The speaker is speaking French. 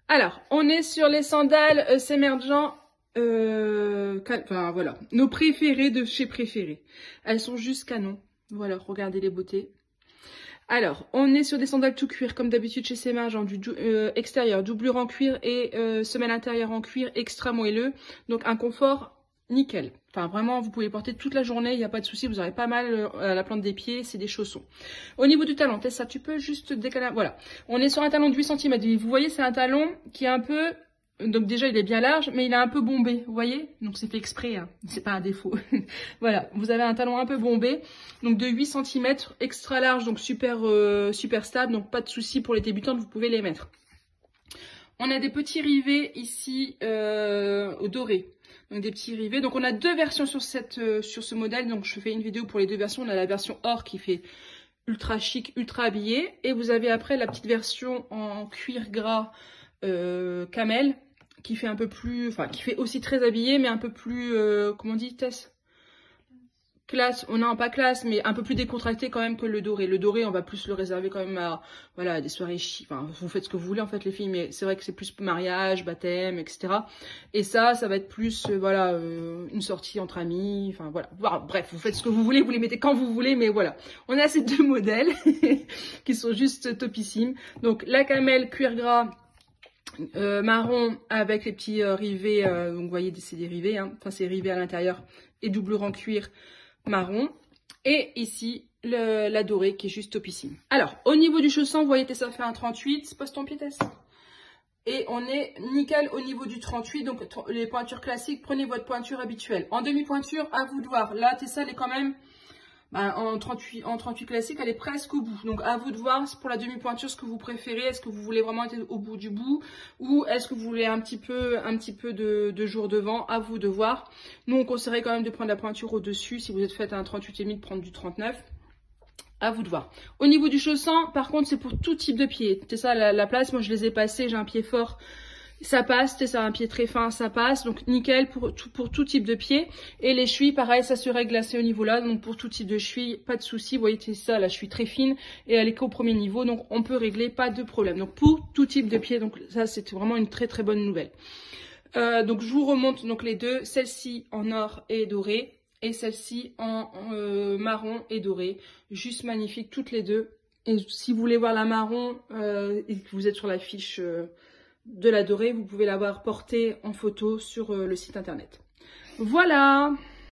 Alors, on est sur les sandales Semergent. Enfin, voilà. Nos préférées de chez Préférés. Elles sont juste canon. Voilà, regardez les beautés. Alors, on est sur des sandales tout cuir, comme d'habitude chez Semergent, du extérieur, doublure en cuir et semelle intérieure en cuir extra moelleux. Donc, un confort nickel. Enfin, vraiment, vous pouvez porter toute la journée, il n'y a pas de souci, vous aurez pas mal à la plante des pieds, c'est des chaussons. Au niveau du talon, Tessa, tu peux juste décaler, voilà. On est sur un talon de 8 cm. Vous voyez, c'est un talon qui est un peu, donc déjà, il est bien large, mais il est un peu bombé, vous voyez? Donc, c'est fait exprès, hein. C'est pas un défaut. Voilà, vous avez un talon un peu bombé, donc de 8 cm, extra large, donc super, super stable, donc pas de souci pour les débutantes, vous pouvez les mettre. On a des petits rivets ici au doré. Donc des petits rivets. Donc on a deux versions sur ce modèle. Donc je fais une vidéo pour les deux versions. On a la version or qui fait ultra chic, ultra habillé. Et vous avez après la petite version en cuir gras camel qui fait un peu plus, enfin qui fait aussi très habillé, mais un peu plus, comment on dit, Tess? Classe, oh non pas classe, mais un peu plus décontracté quand même que le doré. Le doré, on va plus le réserver quand même à, voilà, des soirées chic. Enfin, vous faites ce que vous voulez en fait les filles, mais c'est vrai que c'est plus mariage, baptême, etc. Et ça va être plus, voilà, une sortie entre amis. Enfin voilà. Bref, vous faites ce que vous voulez, vous les mettez quand vous voulez, mais voilà. On a ces deux modèles qui sont juste topissimes. Donc la camel cuir gras. Marron avec les petits rivets, donc vous voyez c'est des rivets, hein. Enfin c'est rivets à l'intérieur et doublure en cuir marron. Et ici la dorée qui est juste topissime. Alors au niveau du chausson, vous voyez ça fait un 38, pose ton pied Tess. Et on est nickel au niveau du 38, donc les pointures classiques, prenez votre pointure habituelle. En demi-pointure, à vous de voir. Là Tessa elle est quand même... en 38 classique, elle est presque au bout. Donc, à vous de voir pour la demi-pointure ce que vous préférez. Est-ce que vous voulez vraiment être au bout du bout ou est-ce que vous voulez un petit peu de jour devant? À vous de voir. Nous, on conseillerait quand même de prendre la pointure au-dessus. Si vous êtes fait un 38,5, de prendre du 39. À vous de voir. Au niveau du chausson, par contre, c'est pour tout type de pied. C'est ça la place. Moi, je les ai passés. J'ai un pied fort. Ça passe, c'est un pied très fin, ça passe, donc nickel pour tout type de pied. Et les chevilles, pareil, ça se règle à ce niveau-là, donc pour tout type de cheville, pas de souci. Vous voyez, c'est ça, la cheville très fine et elle est qu'au premier niveau, donc on peut régler, pas de problème. Donc pour tout type de pied, donc ça c'est vraiment une très très bonne nouvelle. Donc je vous remonte donc les deux, celle-ci en or et doré et celle-ci en marron et doré, juste magnifique toutes les deux. Et si vous voulez voir la marron et que vous êtes sur la fiche de la dorée, vous pouvez l'avoir portée en photo sur le site internet. Voilà!